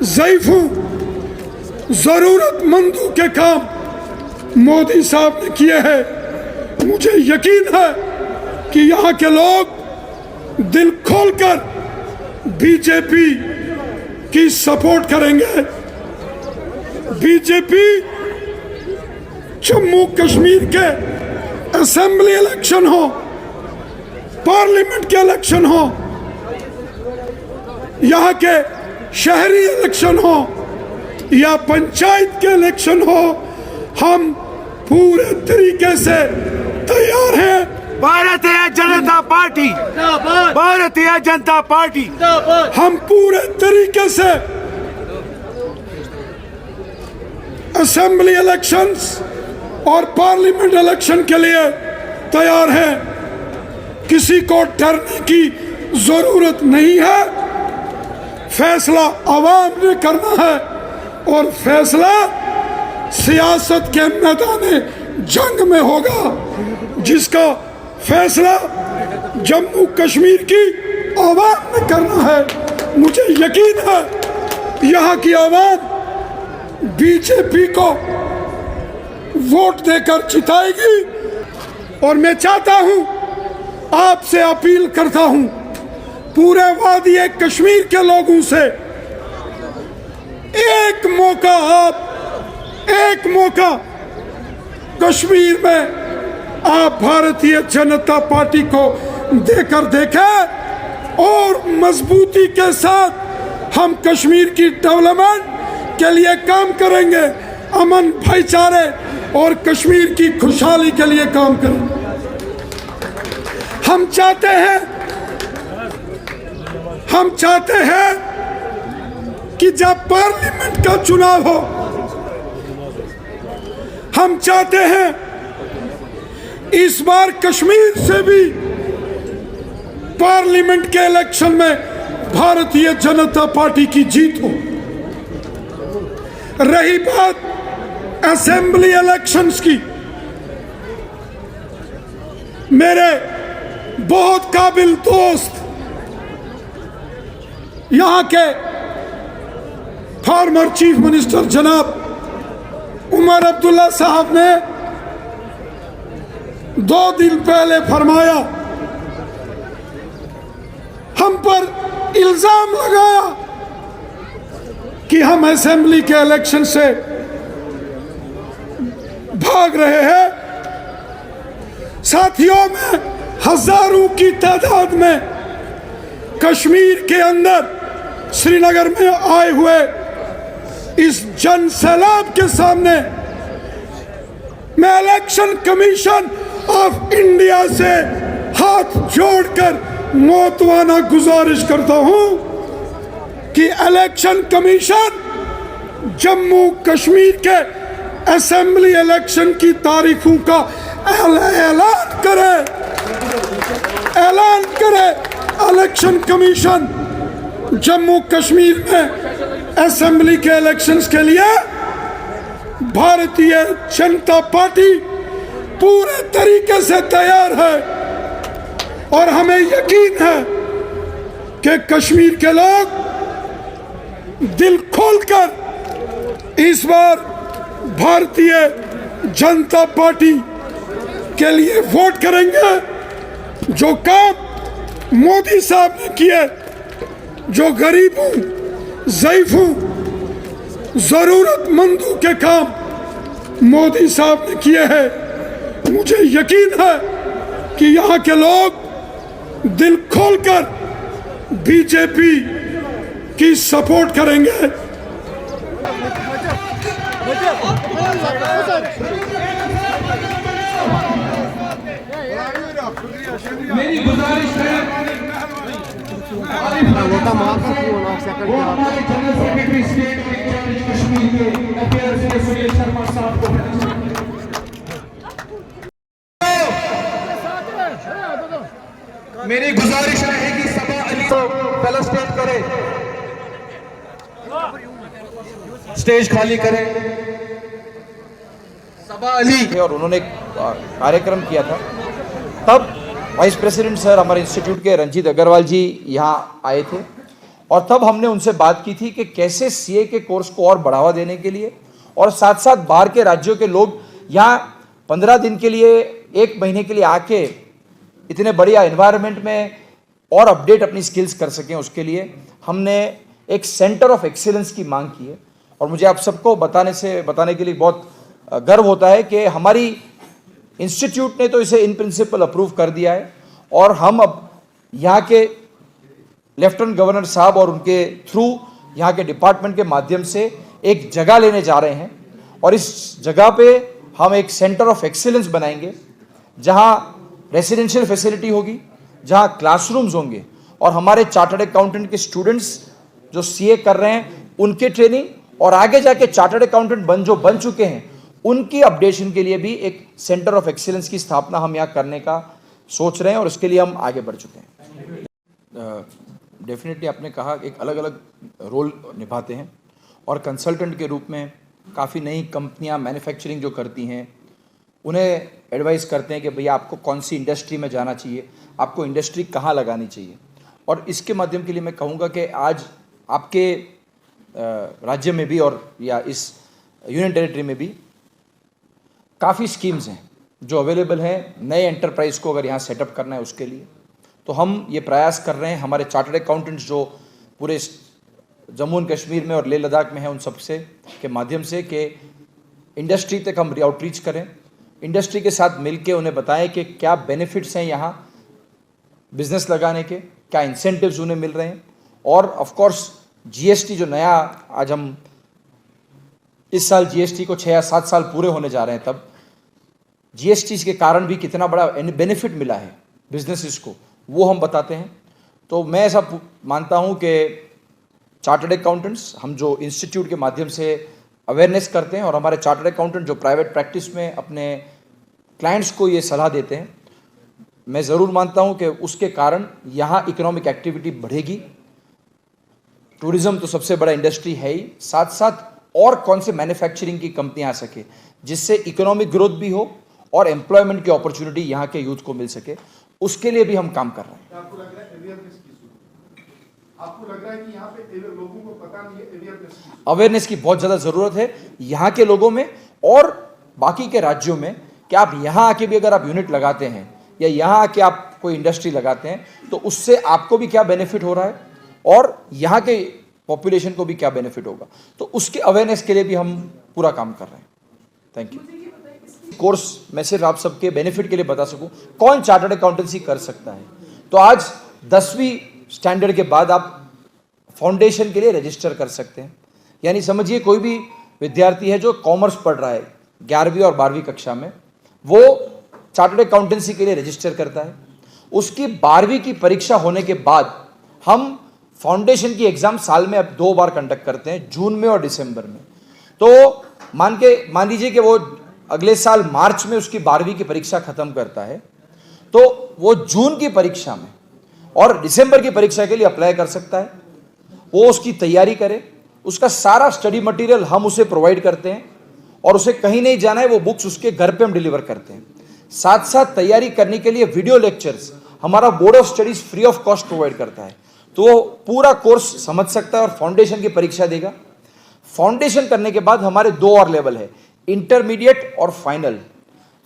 ज़ईफ़ों, ज़रूरतमंदों के काम मोदी साहब ने किए हैं। मुझे यकीन है कि यहाँ के लोग दिल खोलकर बीजेपी की सपोर्ट करेंगे। बीजेपी जम्मू कश्मीर के असेंबली इलेक्शन हो, पार्लियामेंट के इलेक्शन हो, यहाँ के शहरी इलेक्शन हो या पंचायत के इलेक्शन हो, हम पूरे तरीके से तैयार हैं। भारतीय जनता पार्टी, भारतीय जनता पार्टी, हम पूरे तरीके से असेंबली इलेक्शंस और पार्लियामेंट इलेक्शन के लिए तैयार हैं। किसी को डरने की जरूरत नहीं है। फैसला आवाम ने करना है और फैसला सियासत के मैदान जंग में होगा, जिसका फैसला जम्मू कश्मीर की आवाम ने करना है। मुझे यकीन है यहाँ की आवाम बीजेपी को वोट देकर जिताएगी और मैं चाहता हूं, आपसे अपील करता हूं, पूरे वादी कश्मीर के लोगों से एक मौका कश्मीर में आप भारतीय जनता पार्टी को देकर देखें और मजबूती के साथ हम कश्मीर की डेवलपमेंट के लिए काम करेंगे, अमन भाईचारे और कश्मीर की खुशहाली के लिए काम करेंगे। हम चाहते हैं कि जब पार्लियामेंट का चुनाव हो, हम चाहते हैं इस बार कश्मीर से भी पार्लियामेंट के इलेक्शन में भारतीय जनता पार्टी की जीत हो। रही बात असेंबली इलेक्शंस की, मेरे बहुत काबिल दोस्त यहाँ के फॉर्मर चीफ मिनिस्टर जनाब उमर अब्दुल्ला साहब ने 2 दिन पहले फरमाया, हम पर इल्जाम लगाया कि हम असेंबली के इलेक्शन से भाग रहे हैं। साथियों, में हजारों की तादाद में कश्मीर के अंदर श्रीनगर में आए हुए इस जन सैलाब के सामने मैं इलेक्शन कमीशन ऑफ इंडिया से हाथ जोड़कर मोतवाना गुजारिश करता हूं कि इलेक्शन कमीशन जम्मू कश्मीर के असेंबली इलेक्शन की तारीखों का ऐलान करे। इलेक्शन कमीशन जम्मू कश्मीर में असेंबली के इलेक्शंस के लिए भारतीय जनता पार्टी पूरे तरीके से तैयार है और हमें यकीन है कि कश्मीर के लोग दिल खोलकर इस बार भारतीय जनता पार्टी के लिए वोट करेंगे। जो काम मोदी साहब ने किए, जो गरीबों, ज़ईफ़ों, ज़रूरतमंदों के काम मोदी साहब ने किए हैं, मुझे यकीन है कि यहाँ के लोग दिल खोलकर बीजेपी की सपोर्ट करेंगे। मेरी गुजारिश है हमारे जनरल सेक्रेटरी स्टेट कश्मीर के अफेयर्स के सुनील शर्मा साहब को मेरी गुजारिश रहेगी सबा अली को पहले स्टेज करे, स्टेज खाली करें। सबा अली और उन्होंने कार्यक्रम किया था, तब वाइस प्रेसिडेंट सर हमारे इंस्टीट्यूट के रंजीत अग्रवाल जी यहाँ आए थे और तब हमने उनसे बात की थी कि कैसे सीए के कोर्स को और बढ़ावा देने के लिए और साथ साथ बाहर के राज्यों के लोग यहाँ 15 दिन के लिए, 1 महीने के लिए आके इतने बढ़िया एनवायरनमेंट में और अपडेट अपनी स्किल्स कर सकें, उसके लिए हमने एक सेंटर ऑफ एक्सीलेंस की मांग की है। और मुझे आप सबको बताने के लिए बहुत गर्व होता है कि हमारी इंस्टीट्यूट ने तो इसे इन प्रिंसिपल अप्रूव कर दिया है और हम अब यहाँ के लेफ्टिनेंट गवर्नर साहब और उनके थ्रू यहाँ के डिपार्टमेंट के माध्यम से एक जगह लेने जा रहे हैं और इस जगह पे हम एक सेंटर ऑफ एक्सीलेंस बनाएंगे जहाँ रेसिडेंशियल फैसिलिटी होगी, जहाँ क्लासरूम्स होंगे और हमारे चार्टर्ड अकाउंटेंट के स्टूडेंट्स जो सीए कर रहे हैं उनके ट्रेनिंग और आगे जाके चार्टर्ड अकाउंटेंट जो बन चुके हैं उनकी अपडेशन के लिए भी एक सेंटर ऑफ एक्सीलेंस की स्थापना हम यहाँ करने का सोच रहे हैं और उसके लिए हम आगे बढ़ चुके हैं। डेफिनेटली आपने कहा एक अलग अलग रोल निभाते हैं और कंसल्टेंट के रूप में काफ़ी नई कंपनियां मैन्युफैक्चरिंग जो करती हैं उन्हें एडवाइस करते हैं कि भैया आपको कौन सी इंडस्ट्री में जाना चाहिए, आपको इंडस्ट्री कहाँ लगानी चाहिए। और इसके माध्यम के लिए मैं कहूँगा कि आज आपके राज्य में भी और या इस यूनियन टेरिटरी में भी काफ़ी स्कीम्स हैं जो अवेलेबल हैं नए एंटरप्राइज को अगर यहाँ सेटअप करना है उसके लिए। तो हम ये प्रयास कर रहे हैं हमारे चार्टर्ड अकाउंटेंट्स जो पूरे जम्मू एंड कश्मीर में और लेह लद्दाख में हैं उन सबसे के माध्यम से कि इंडस्ट्री तक हम आउटरीच करें, इंडस्ट्री के साथ मिलके उन्हें बताएं कि क्या बेनिफिट्स हैं यहाँ बिजनेस लगाने के, क्या इंसेंटिव्स उन्हें मिल रहे हैं। और ऑफ कोर्स जीएसटी जो नया आज हम इस साल जीएसटी को 6 या 7 साल पूरे होने जा रहे हैं, तब जीएसटी के कारण भी कितना बड़ा बेनिफिट मिला है बिजनेसेस को वो हम बताते हैं। तो मैं ऐसा मानता हूँ कि चार्टर्ड अकाउंटेंट्स हम जो इंस्टीट्यूट के माध्यम से अवेयरनेस करते हैं और हमारे चार्टर्ड अकाउंटेंट जो प्राइवेट प्रैक्टिस में अपने क्लाइंट्स को ये सलाह देते हैं, मैं ज़रूर मानता हूँ कि उसके कारण यहाँ इकोनॉमिक एक्टिविटी बढ़ेगी। टूरिज़्म तो सबसे बड़ा इंडस्ट्री है ही, साथ साथ और कौन से मैन्युफैक्चरिंग की कंपनियाँ आ सके जिससे इकोनॉमिक ग्रोथ भी हो और एम्प्लॉयमेंट की अपॉर्चुनिटी यहाँ के यूथ को मिल सके, उसके लिए भी हम काम कर रहे हैं। आपको लग रहा है अवेयरनेस की आपको लग रहा है कि यहाँ पे लोगों को पता नहीं है अवेयरनेस की बहुत ज़्यादा ज़रूरत है यहाँ के लोगों में और बाकी के राज्यों में कि आप यहाँ आके भी अगर आप यूनिट लगाते हैं या यहाँ आके आप कोई इंडस्ट्री लगाते हैं तो उससे आपको भी क्या बेनिफिट हो रहा है और यहाँ के पॉपुलेशन को भी क्या बेनिफिट होगा। तो उसके अवेयरनेस के लिए भी हम पूरा काम कर रहे हैं। Thank you. कोर्स मैं सिर्फ आप सबके बेनिफिट के लिए बता सकूं कौन चार्टर्ड अकाउंटेंसी कर सकता है। तो आज 10वीं स्टैंडर्ड के बाद आप फाउंडेशन के लिए रजिस्टर कर सकते हैं। यानी समझिए कोई भी विद्यार्थी है जो कॉमर्स पढ़ रहा है 11वीं और 12वीं कक्षा में, वो चार्टर्ड अकाउंटेंसी के लिए रजिस्टर करता है। उसकी 12वीं की परीक्षा होने के बाद हम फाउंडेशन की एग्जाम साल में अब 2 बार कंडक्ट करते हैं, जून में और दिसंबर में। तो मान लीजिए कि वो अगले साल मार्च में उसकी 12वीं की परीक्षा खत्म करता है, तो वो जून की परीक्षा में और दिसंबर की परीक्षा के लिए अप्लाई कर सकता है। वो उसकी तैयारी करे, उसका सारा स्टडी मटेरियल हम उसे प्रोवाइड करते हैं और उसे कहीं नहीं जाना है, वो बुक्स उसके घर पे हम डिलीवर करते हैं। साथ साथ तैयारी करने के लिए वीडियो लेक्चर्स हमारा board of studies free of cost provide करता है, तो वो पूरा कोर्स समझ सकता है और फाउंडेशन की परीक्षा देगा। फाउंडेशन करने के बाद हमारे 2 और लेवल है, इंटरमीडिएट और फाइनल।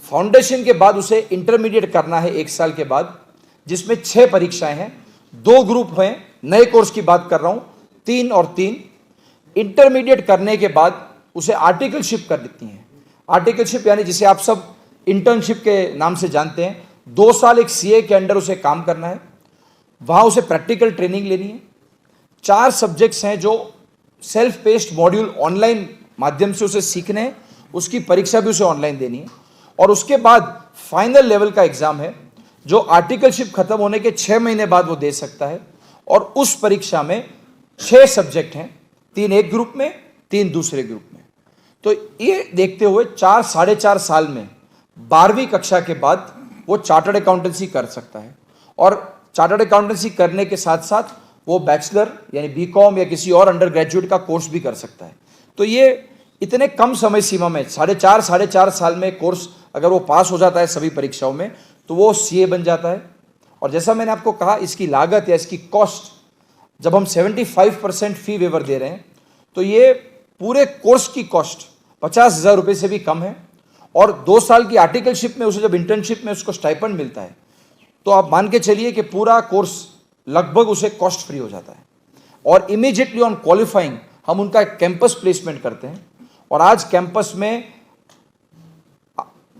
फाउंडेशन के बाद उसे इंटरमीडिएट करना है 1 साल के बाद, जिसमें 6 परीक्षाएं हैं, 2 ग्रुप हैं, नए कोर्स की बात कर रहा हूं, 3 और 3। इंटरमीडिएट करने के बाद उसे आर्टिकलशिप कर देती हैं। आर्टिकलशिप यानी जिसे आप सब इंटर्नशिप के नाम से जानते हैं, 2 साल एक सीए के अंडर उसे काम करना है, वहां उसे प्रैक्टिकल ट्रेनिंग लेनी है। 4 सब्जेक्ट्स हैं जो सेल्फ पेस्ड मॉड्यूल ऑनलाइन माध्यम से उसे सीखने हैं, उसकी परीक्षा भी उसे ऑनलाइन देनी है। और उसके बाद फाइनल लेवल का एग्जाम है जो आर्टिकलशिप खत्म होने के 6 महीने बाद वो दे सकता है। और उस परीक्षा में 6 सब्जेक्ट हैं, 3 एक ग्रुप में, 3 दूसरे ग्रुप में। तो ये देखते हुए 4 साढ़े 4 साल में 12वीं कक्षा के बाद वो चार्टर्ड अकाउंटेंसी कर सकता है। और चार्टर्ड अकाउंटेंसी करने के साथ साथ वो बैचलर यानी बीकॉम या किसी और अंडर ग्रेजुएट का कोर्स भी कर सकता है। तो ये इतने कम समय सीमा में साढ़े चार साल में कोर्स अगर वो पास हो जाता है सभी परीक्षाओं में, तो वो सीए बन जाता है। और जैसा मैंने आपको कहा, इसकी लागत या इसकी कॉस्ट जब हम 75% फी वेवर दे रहे हैं तो ये पूरे कोर्स की कॉस्ट 50,000 रुपये से भी कम है, और 2 साल की आर्टिकलशिप में उसे जब इंटर्नशिप में उसको स्टाइपेंड मिलता है तो आप मान के चलिए कि पूरा कोर्स लगभग उसे कॉस्ट फ्री हो जाता है। और इमीडिएटली ऑन क्वालिफाइंग हम उनका एक कैंपस प्लेसमेंट करते हैं, और आज कैंपस में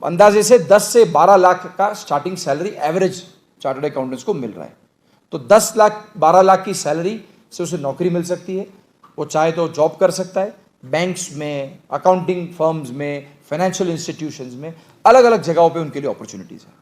अंदाजे से 10 से 12 लाख का starting salary average chartered accountants को मिल रहा है। तो 10 लाख 12 लाख की सैलरी से उसे नौकरी मिल सकती है, वो चाहे तो जॉब कर सकता है बैंक्स में, अकाउंटिंग फर्म्स में, फाइनेंशियल इंस्टीट्यूशंस में, अलग अलग जगहों पे उनके लिए अपॉर्चुनिटीज़ है।